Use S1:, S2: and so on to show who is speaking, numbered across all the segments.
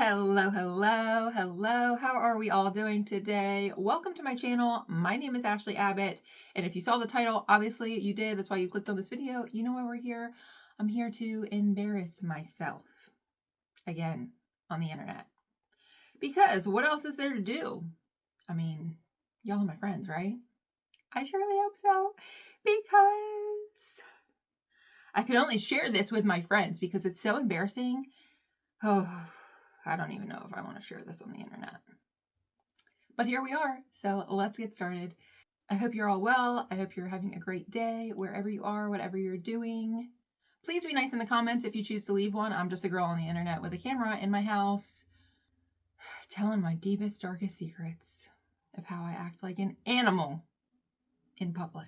S1: Hello, hello, hello. How are we all doing today? Welcome to my channel. My name is Ashley Abbott, and if you saw the title, obviously you did. That's why you clicked on this video. You know why we're here. I'm here to embarrass myself again on the internet. Because what else is there to do? I mean, y'all are my friends, right? I surely hope so. Because I could only share this with my friends because it's so embarrassing. Oh, I don't even know if I want to share this on the internet. But here we are, so let's get started. I hope you're all well. I hope you're having a great day wherever you are, whatever you're doing. Please be nice in the comments if you choose to leave one. I'm just a girl on the internet with a camera in my house, telling my deepest, darkest secrets of how I act like an animal in public.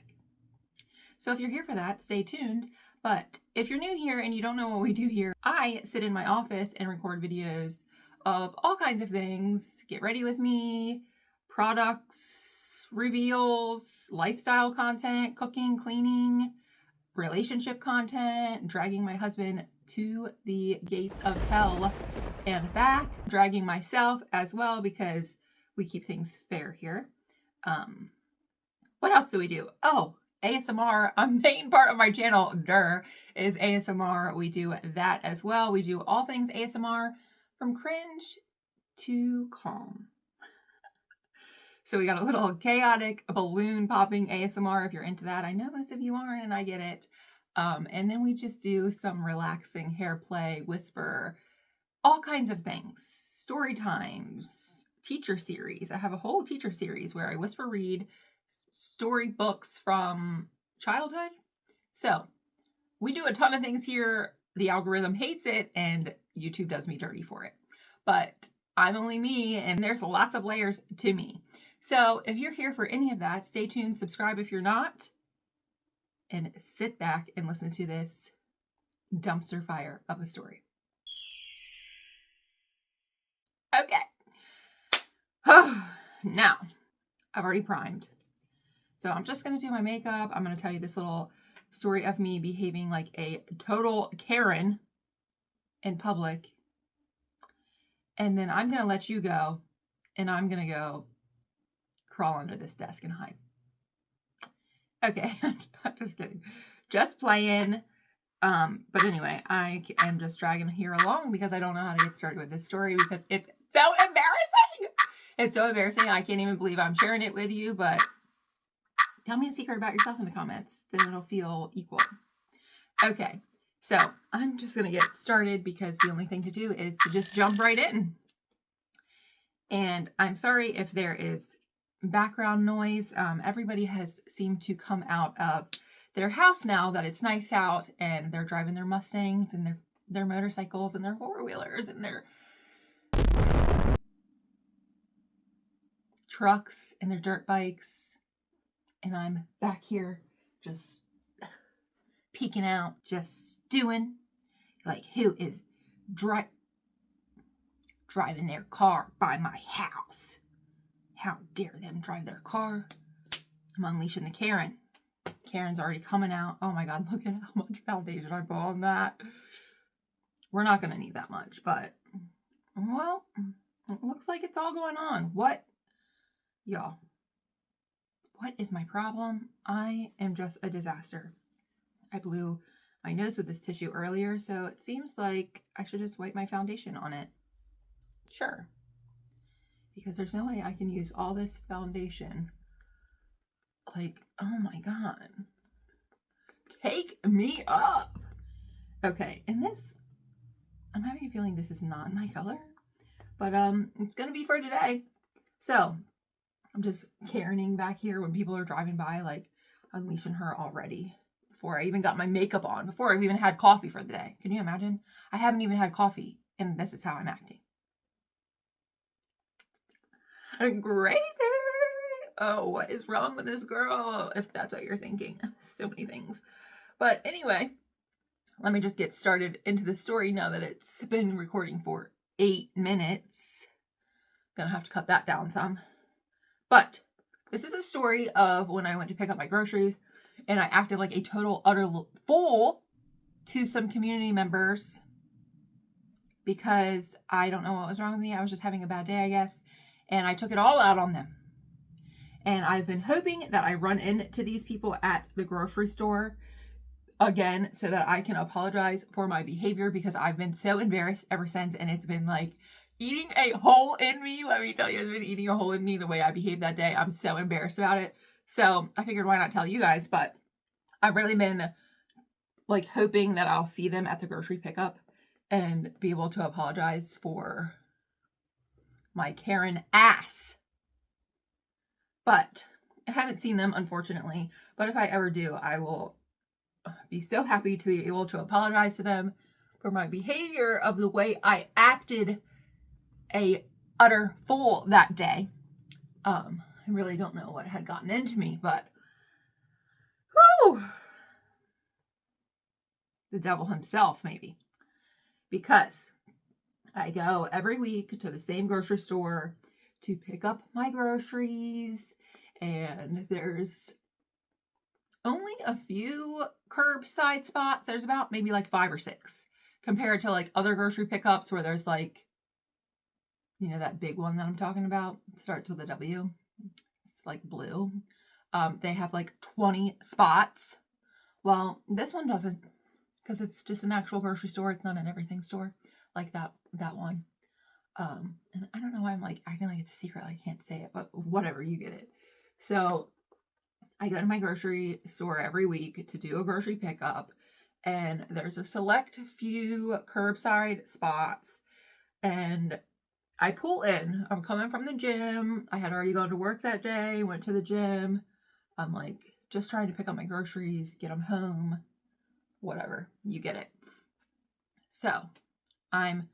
S1: So if you're here for that, stay tuned. But if you're new here and you don't know what we do here, I sit in my office and record videos of all kinds of things. Get ready with me, products, reveals, lifestyle content, cooking, cleaning, relationship content, dragging my husband to the gates of hell and back, dragging myself as well because we keep things fair here. What else do we do? Oh, ASMR, a main part of my channel, is ASMR. We do that as well. We do all things ASMR from cringe to calm. So we got a little chaotic balloon popping ASMR if you're into that. I know most of you aren't, and I get it. And then we just do some relaxing hair play, whisper, all kinds of things. Story times, teacher series. I have a whole teacher series where I whisper read storybooks from childhood. So we do a ton of things here. The algorithm hates it and YouTube does me dirty for it. But I'm only me and there's lots of layers to me. So if you're here for any of that, stay tuned, subscribe if you're not, and sit back and listen to this dumpster fire of a story. Okay. Now, I've already primed. So I'm just going to do my makeup. I'm going to tell you this little story of me behaving like a total Karen in public. And then I'm going to let you go. And I'm going to go crawl under this desk and hide. Okay, I'm just kidding. Just playing. But anyway, I am just dragging here along because I don't know how to get started with this story because it's so embarrassing. It's so embarrassing. I can't even believe I'm sharing it with you, but tell me a secret about yourself in the comments, then it'll feel equal. Okay, so I'm just going to get started because the only thing to do is to just jump right in. And I'm sorry if there is background noise. Everybody has seemed to come out of their house now that it's nice out and they're driving their Mustangs and their motorcycles and their four-wheelers and their trucks and their dirt bikes. And I'm back here just peeking out, just doing like who is driving their car by my house. How dare them drive their car? I'm unleashing the Karen. Karen's already coming out. Oh my God, look at how much foundation I put on that. We're not going to need that much, but well, it looks like it's all going on. What? Y'all. What is my problem? I am just a disaster. I blew my nose with this tissue earlier, so it seems like I should just wipe my foundation on it. Sure. Because there's no way I can use all this foundation. Like, oh my God. Take me up. Okay, and this, I'm having a feeling this is not my color, but it's gonna be for today. So I'm just Karening back here when people are driving by, like unleashing her already before I even got my makeup on, before I've even had coffee for the day. Can you imagine? I haven't even had coffee and this is how I'm acting. I'm crazy. Oh, what is wrong with this girl? If that's what you're thinking. So many things. But anyway, let me just get started into the story now that it's been recording for 8 minutes. Gonna have to cut that down some. But this is a story of when I went to pick up my groceries and I acted like a total utter fool to some community members because I don't know what was wrong with me. I was just having a bad day, I guess. And I took it all out on them. And I've been hoping that I run into these people at the grocery store again so that I can apologize for my behavior, because I've been so embarrassed ever since, and it's been like eating a hole in me. Let me tell you, it's been eating a hole in me the way I behaved that day. I'm so embarrassed about it. So I figured, why not tell you guys? But I've really been like hoping that I'll see them at the grocery pickup and be able to apologize for my Karen ass. But I haven't seen them, unfortunately. But if I ever do, I will be so happy to be able to apologize to them for my behavior of the way I acted a utter fool that day. I really don't know what had gotten into me, but whew, the devil himself, maybe. Because I go every week to the same grocery store to pick up my groceries, and there's only a few curbside spots. There's about maybe like 5 or 6 compared to like other grocery pickups where there's like, you know, that big one that I'm talking about. It starts with a W. It's like blue. They have like 20 spots. Well, this one doesn't, because it's just an actual grocery store. It's not an everything store like that one. And I don't know why I'm like acting like it's a secret. I can't say it, but whatever, you get it. So I go to my grocery store every week to do a grocery pickup, and there's a select few curbside spots, and I pull in. I'm coming from the gym. I had already gone to work that day, went to the gym. I'm like just trying to pick up my groceries, get them home, whatever, you get it. So I'm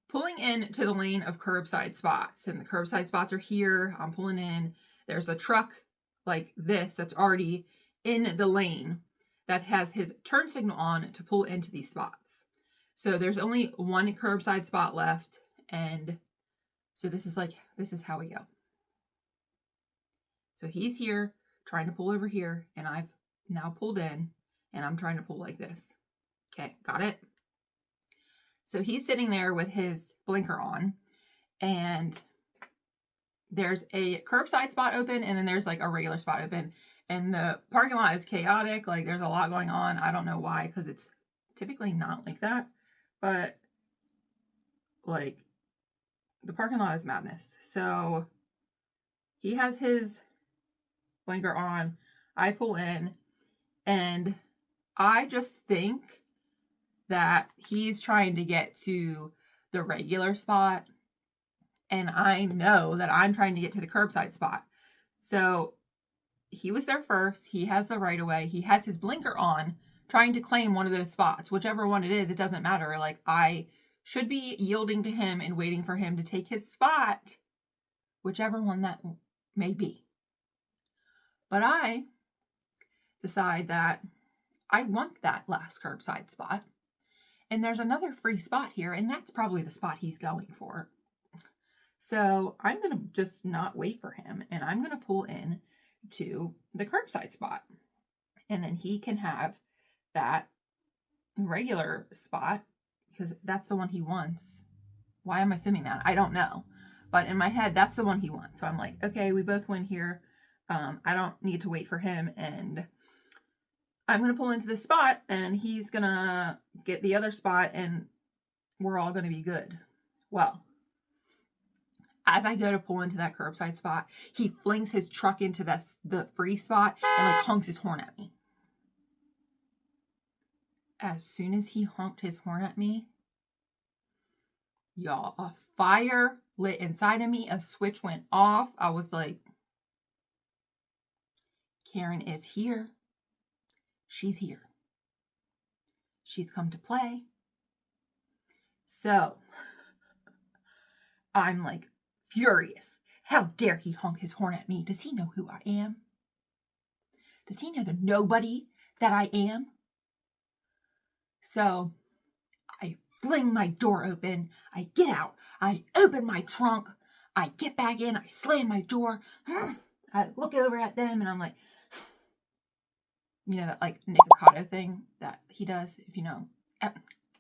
S1: pulling into the lane of curbside spots, and the curbside spots are here. I'm pulling in. There's a truck like this that's already in the lane that has his turn signal on to pull into these spots. So there's only one curbside spot left, and so this is how we go. So he's here trying to pull over here, and I've now pulled in, and I'm trying to pull like this. Okay, got it? So he's sitting there with his blinker on, and there's a curbside spot open, and then there's like a regular spot open, and the parking lot is chaotic. Like there's a lot going on. I don't know why, because it's typically not like that, but like the parking lot is madness. So he has his blinker on. I pull in, and I just think that he's trying to get to the regular spot, and I know that I'm trying to get to the curbside spot. So he was there first. He has the right of way. He has his blinker on, trying to claim one of those spots. Whichever one it is, it doesn't matter. Like, I should be yielding to him and waiting for him to take his spot, whichever one that may be. But I decide that I want that last curbside spot. And there's another free spot here, and that's probably the spot he's going for. So I'm going to just not wait for him, and I'm going to pull in to the curbside spot. And then he can have that regular spot, because that's the one he wants. Why am I assuming that? I don't know. But in my head, that's the one he wants. So I'm like, okay, we both win here. I don't need to wait for him, and I'm going to pull into this spot, and he's going to get the other spot, and we're all going to be good. Well, as I go to pull into that curbside spot, he flings his truck into the free spot and like honks his horn at me. As soon as he honked his horn at me, y'all, a fire lit inside of me. A switch went off. I was like, Karen is here. She's here. She's come to play. So I'm like furious. How dare he honk his horn at me? Does he know who I am? Does he know the nobody that I am? So I fling my door open. I get out. I open my trunk. I get back in. I slam my door. I look over at them, and I'm like, you know, that like Nick Ocado thing that he does, if you know.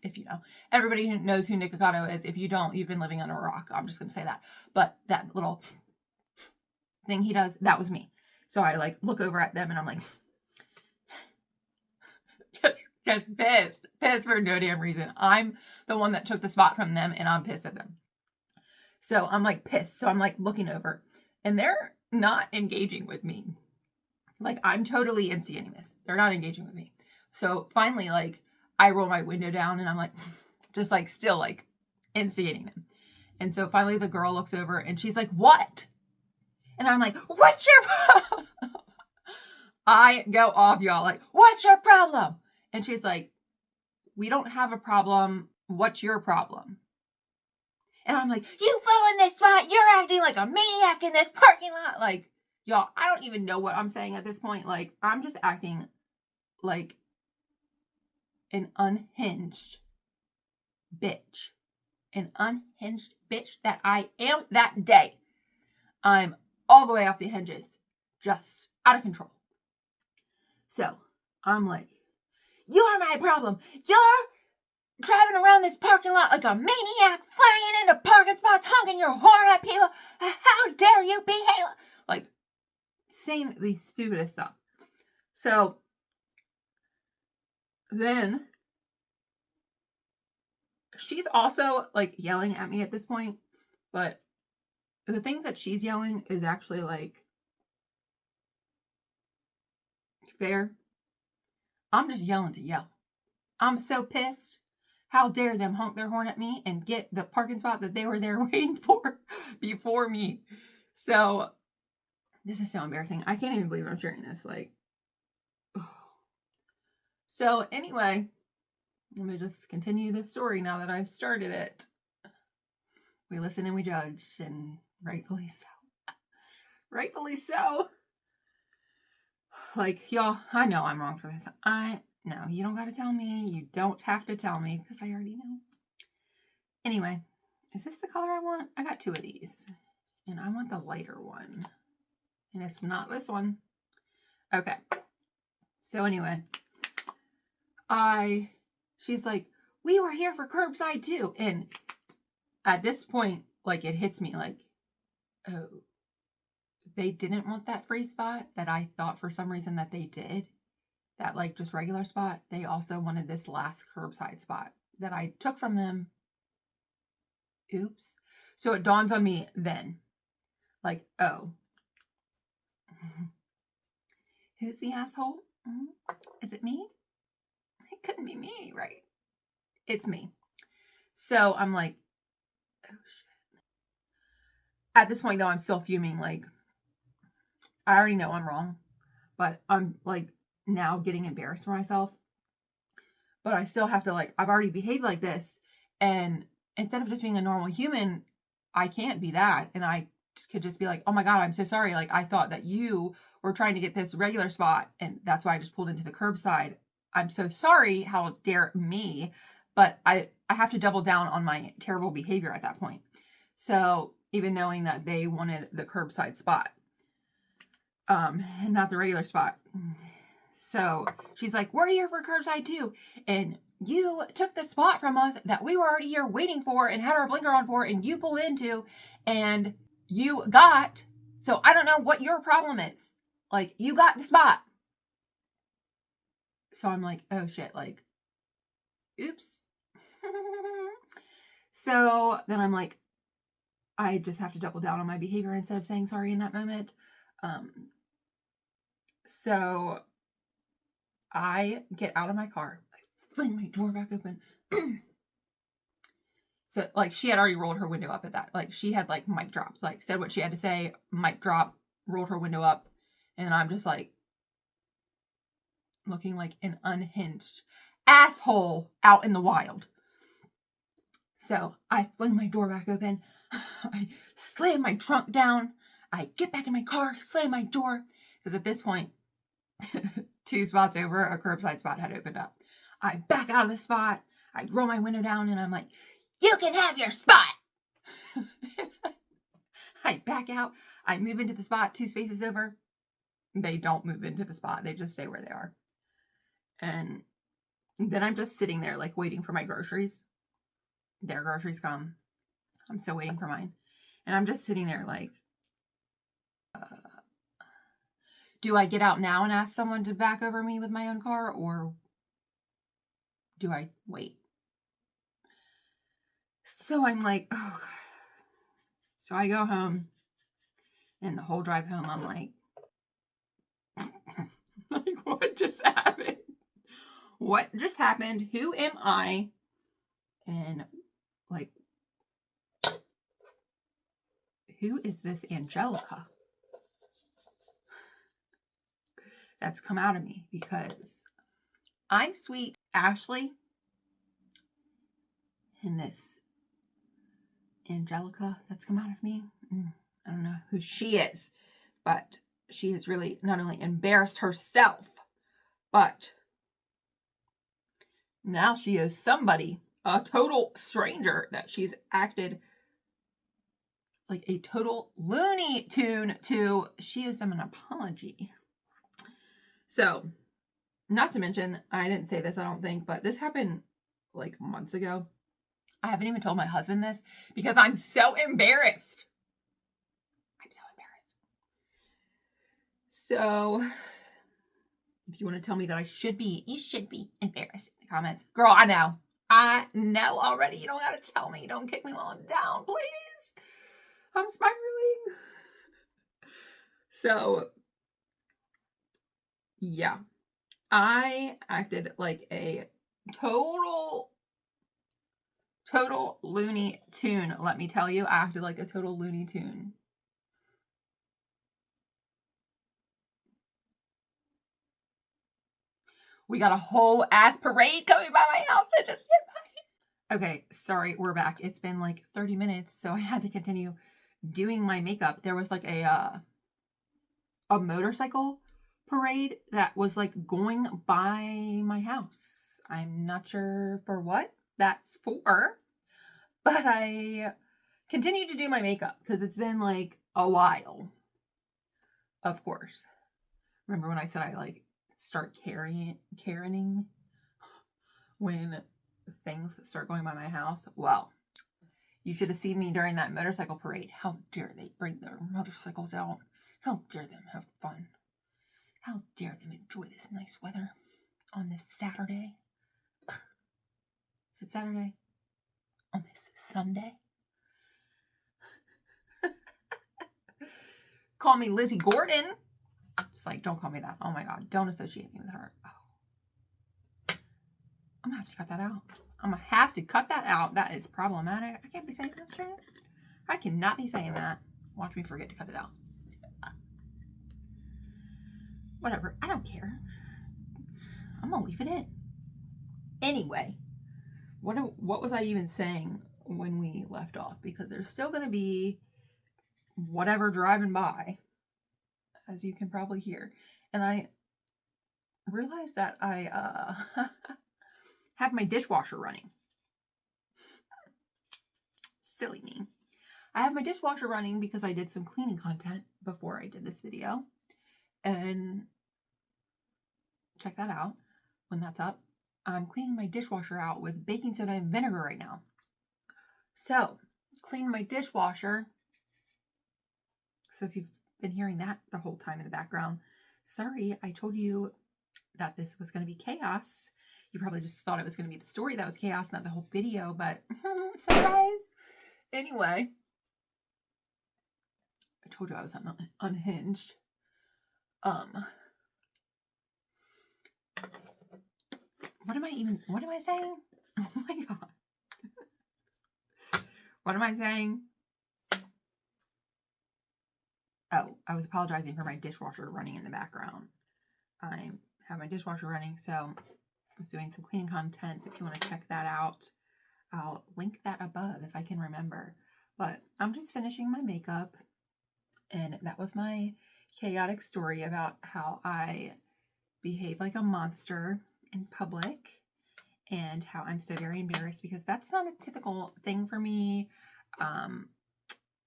S1: if you know. Everybody who knows who Nick Ocado is. If you don't, you've been living under a rock. I'm just going to say that. But that little thing he does, that was me. So I like look over at them and I'm like, just pissed for no damn reason. I'm the one that took the spot from them and I'm pissed at them. So I'm like pissed. So I'm like looking over and they're not engaging with me. Like I'm totally instigating this. They're not engaging with me. So finally, like I roll my window down and I'm like, just like still like instigating them. And so finally the girl looks over and she's like, what? And I'm like, what's your problem? I go off, y'all, like, what's your problem? And she's like, we don't have a problem. What's your problem? And I'm like, you flew in this spot. You're acting like a maniac in this parking lot. Like, y'all, I don't even know what I'm saying at this point. Like, I'm just acting like an unhinged bitch. An unhinged bitch that I am that day. I'm all the way off the hinges. Just out of control. So, I'm like, you're my problem. You're driving around this parking lot like a maniac, flying into parking spots, honking your horn at people. How dare you behave? Like, saying the stupidest stuff. So, then, she's also, like, yelling at me at this point. But the things that she's yelling is actually, like, fair. I'm just yelling to yell. I'm so pissed. How dare them honk their horn at me and get the parking spot that they were there waiting for before me. So, this is so embarrassing. I can't even believe I'm sharing this. Like, oh. So anyway, let me just continue this story now that I've started it. We listen and we judge, and rightfully so. Rightfully so. Like, y'all, I know I'm wrong for this. No, you don't got to tell me. You don't have to tell me because I already know. Anyway, is this the color I want? I got two of these. And I want the lighter one. And it's not this one. Okay. So anyway, she's like, we were here for curbside too. And at this point, like it hits me like, oh, they didn't want that free spot that I thought for some reason that they did. That like just regular spot. They also wanted this last curbside spot that I took from them. Oops. So it dawns on me then. Like, oh. Who's the asshole? Is it me? It couldn't be me, right? It's me. So I'm like, oh shit. At this point though, I'm still fuming. Like, I already know I'm wrong. But I'm like now getting embarrassed for myself. But I still have to like, I've already behaved like this. And instead of just being a normal human, I can't be that. And I could just be like, oh my God, I'm so sorry. Like I thought that you were trying to get this regular spot. And that's why I just pulled into the curbside. I'm so sorry. How dare me? But I have to double down on my terrible behavior at that point. So even knowing that they wanted the curbside spot, and not the regular spot. So she's like, we're here for curbside too. And you took the spot from us that we were already here waiting for and had our blinker on for, and you pulled into and you got. So I don't know what your problem is. Like, you got the spot. So I'm like, oh shit, like, oops. So then I'm like, I just have to double down on my behavior instead of saying sorry in that moment. So I get out of my car, I fling my door back open. So like she had already rolled her window up at that. Like she had like mic dropped, like said what she had to say, mic drop, rolled her window up. And I'm just like looking like an unhinged asshole out in the wild. So I fling my door back open. I slam my trunk down. I get back in my car, slam my door. Because at this point, 2 spots over, a curbside spot had opened up. I back out of the spot. I roll my window down and I'm like, you can have your spot. I back out. I move into the spot 2 spaces over. They don't move into the spot. They just stay where they are. And Then I'm just sitting there like waiting for my groceries. Their groceries come. I'm still waiting for mine. And I'm just sitting there like, do I get out now and ask someone to back over me with my own car, or do I wait? So I'm like, oh God. So I go home, and the whole drive home, I'm like, like, what just happened? What just happened? Who am I? And like, who is this Angelica that's come out of me? Because I'm sweet Ashley, and this Angelica that's come out of me, I don't know who she is, but she has really not only embarrassed herself, but now she owes somebody, a total stranger, that she's acted like a total Looney Tune to. She owes them an apology. So, not to mention, I didn't say this, I don't think, but this happened like months ago. I haven't even told my husband this because I'm so embarrassed. I'm so embarrassed. So, if you want to tell me that I should be, you should be embarrassed in the comments. Girl, I know. I know already. You don't got to tell me. Don't kick me while I'm down, please. I'm spiraling. So, yeah. I acted like a total Looney Tune. Let me tell you, I acted like a total Looney Tune. We got a whole ass parade coming by my house to just get by. Okay, sorry, we're back. It's been like 30 minutes, so I had to continue doing my makeup. There was like a motorcycle parade that was like going by my house. I'm not sure for what that's for, but I continued to do my makeup because it's been like a while. Of course. Remember when I said I like start Karening when things start going by my house? Well, you should have seen me during that motorcycle parade. How dare they bring their motorcycles out? How dare them have fun? How dare them enjoy this nice weather on this Saturday? Is it Saturday? On this Sunday? Call me Lizzie Gordon. It's like, don't call me that. Oh my God. Don't associate me with her. Oh. I'm going to have to cut that out. I'm going to have to cut that out. That is problematic. I can't be saying that shit. I cannot be saying that. Watch me forget to cut it out. Whatever. I don't care. I'm going to leave it in. Anyway, what was I even saying when we left off? Because there's still going to be whatever driving by, as you can probably hear. And I realized that I have my dishwasher running. Silly me. I have my dishwasher running because I did some cleaning content before I did this video. And check that out when that's up. I'm cleaning my dishwasher out with baking soda and vinegar right now. So, clean my dishwasher. So if you've been hearing that the whole time in the background, sorry, I told you that this was going to be chaos. You probably just thought it was going to be the story that was chaos, not the whole video, but surprise. Anyway, I told you I was unhinged. What am I saying? Oh my God. What am I saying? Oh, I was apologizing for my dishwasher running in the background. I have my dishwasher running, so I was doing some cleaning content. If you want to check that out, I'll link that above if I can remember. But I'm just finishing my makeup, and that was my chaotic story about how I behave like a monster in public and how I'm so very embarrassed because that's not a typical thing for me.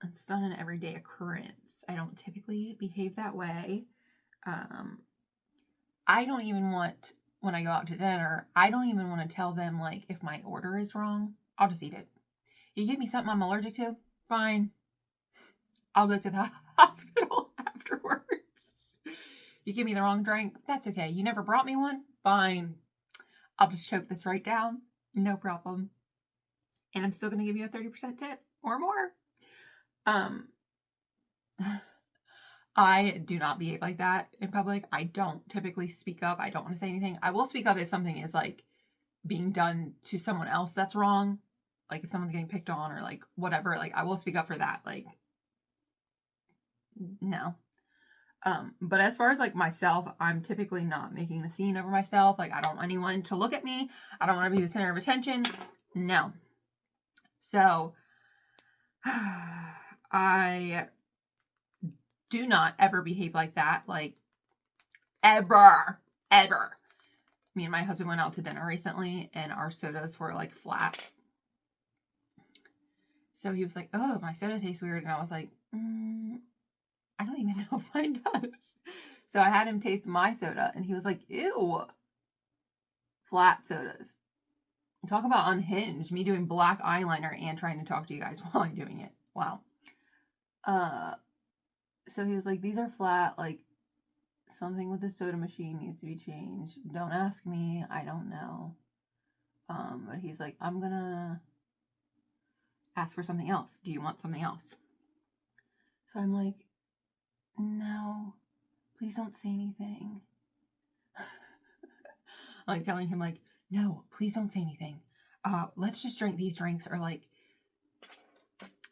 S1: It's not an everyday occurrence. I don't typically behave that way. I don't even want when I go out to dinner, I don't even want to tell them, like, if my order is wrong. I'll just eat it. You give me something I'm allergic to? Fine. I'll go to the hospital afterwards. You give me the wrong drink? That's okay. You never brought me one? Fine. I'll just choke this right down. No problem. And I'm still going to give you a 30% tip or more. I do not behave like that in public. I don't typically speak up. I don't want to say anything. I will speak up if something is like being done to someone else that's wrong. Like if someone's getting picked on or like whatever, like I will speak up for that. Like, no. But as far as like myself, I'm typically not making a scene over myself. Like I don't want anyone to look at me. I don't want to be the center of attention. No. So I do not ever behave like that. Like ever. Me and my husband went out to dinner recently and our sodas were like flat. So he was like, oh, my soda tastes weird. And I was like, I don't even know if mine does. So I had him taste my soda and he was like, ew, flat sodas. Talk about unhinged, me doing black eyeliner and trying to talk to you guys while I'm doing it. Wow. So he was like, these are flat, like something with the soda machine needs to be changed. Don't ask me, I don't know. But he's like, I'm gonna ask for something else. Do you want something else? So I'm like, no, please don't say anything. Like telling him like, no, please don't say anything. Let's just drink these drinks or like,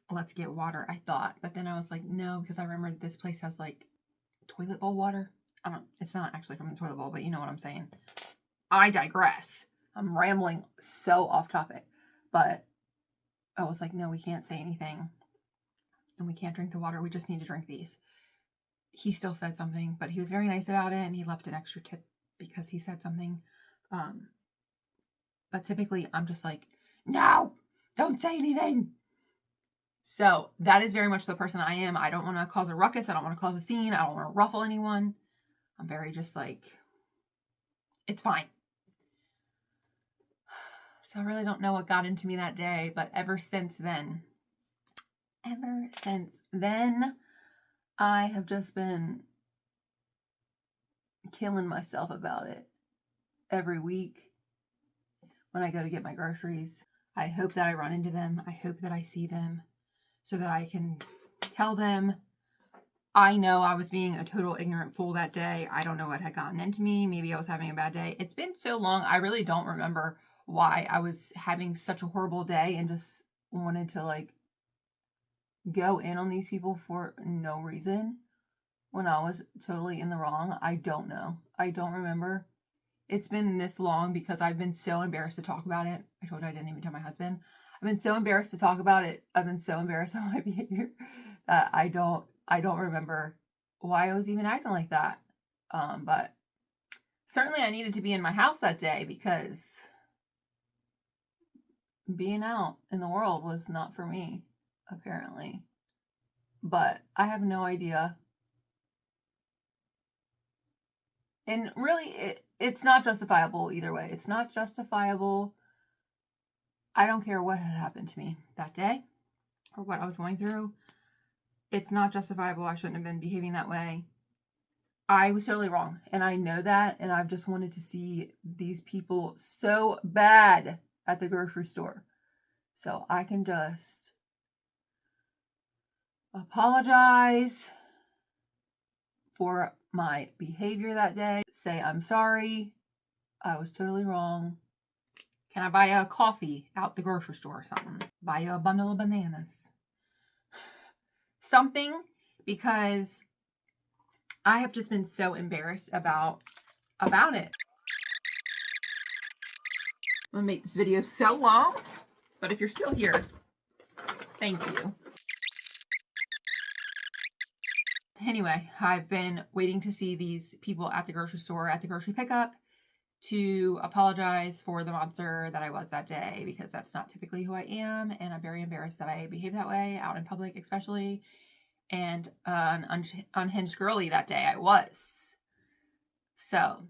S1: let's get water, I thought. But then I was like, no, because I remembered this place has like toilet bowl water. It's not actually from the toilet bowl, but you know what I'm saying. I digress. I'm rambling so off topic. But I was like, no, we can't say anything. And we can't drink the water. We just need to drink these. He still said something, but he was very nice about it. And he left an extra tip because he said something. But typically I'm just like, no, don't say anything. So that is very much the person I am. I don't want to cause a ruckus. I don't want to cause a scene. I don't want to ruffle anyone. I'm very just like, it's fine. So I really don't know what got into me that day, but ever since then, I have just been killing myself about it every week when I go to get my groceries. I hope that I run into them. I hope that I see them so that I can tell them, I know I was being a total ignorant fool that day. I don't know what had gotten into me. Maybe I was having a bad day. It's been so long. I really don't remember why I was having such a horrible day and just wanted to like go in on these people for no reason when I was totally in the wrong. I don't know. I don't remember. It's been this long because I've been so embarrassed to talk about it. I told you I didn't even tell my husband. I've been so embarrassed to talk about it. I've been so embarrassed of my behavior that I don't remember why I was even acting like that. But certainly I needed to be in my house that day because being out in the world was not for me, apparently. But I have no idea. And really, it's not justifiable either way. It's not justifiable. I don't care what had happened to me that day or what I was going through. It's not justifiable. I shouldn't have been behaving that way. I was totally wrong. And I know that. And I've just wanted to see these people so bad at the grocery store. So I can just apologize for my behavior that day. Say, I'm sorry. I was totally wrong. Can I buy a coffee out the grocery store or something? Buy you a bundle of bananas. Something, because I have just been so embarrassed about it. I'm gonna make this video so long, but if you're still here, thank you. Anyway, I've been waiting to see these people at the grocery store, at the grocery pickup, to apologize for the monster that I was that day, because that's not typically who I am, and I'm very embarrassed that I behave that way out in public, especially. And an unhinged girly that day I was. So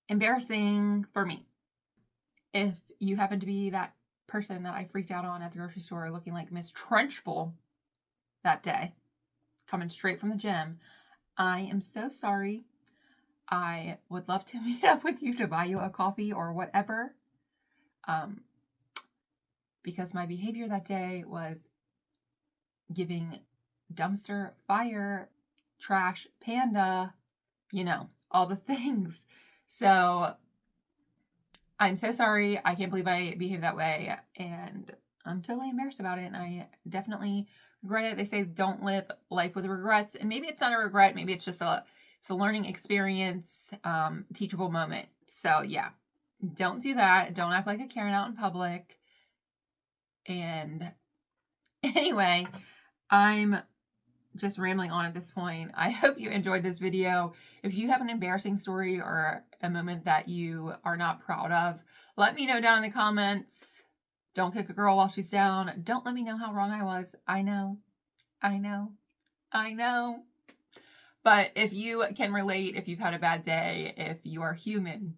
S1: Embarrassing for me. If you happen to be that person that I freaked out on at the grocery store looking like Miss Trunchbull that day, coming straight from the gym, I am so sorry. I would love to meet up with you to buy you a coffee or whatever. Because my behavior that day was giving dumpster fire, trash panda, all the things. So I'm so sorry. I can't believe I behaved that way. And I'm totally embarrassed about it. And I definitely regret it. They say don't live life with regrets. And maybe it's not a regret. Maybe it's just a learning experience, teachable moment. So yeah, don't do that. Don't act like a Karen out in public. And anyway, I'm just rambling on at this point. I hope you enjoyed this video. If you have an embarrassing story or a moment that you are not proud of, let me know down in the comments. Don't kick a girl while she's down. Don't let me know how wrong I was. I know. But if you can relate, if you've had a bad day, if you are human,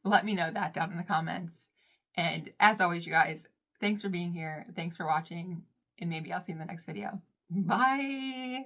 S1: let me know that down in the comments. And as always, you guys, thanks for being here. Thanks for watching. And maybe I'll see you in the next video. Bye.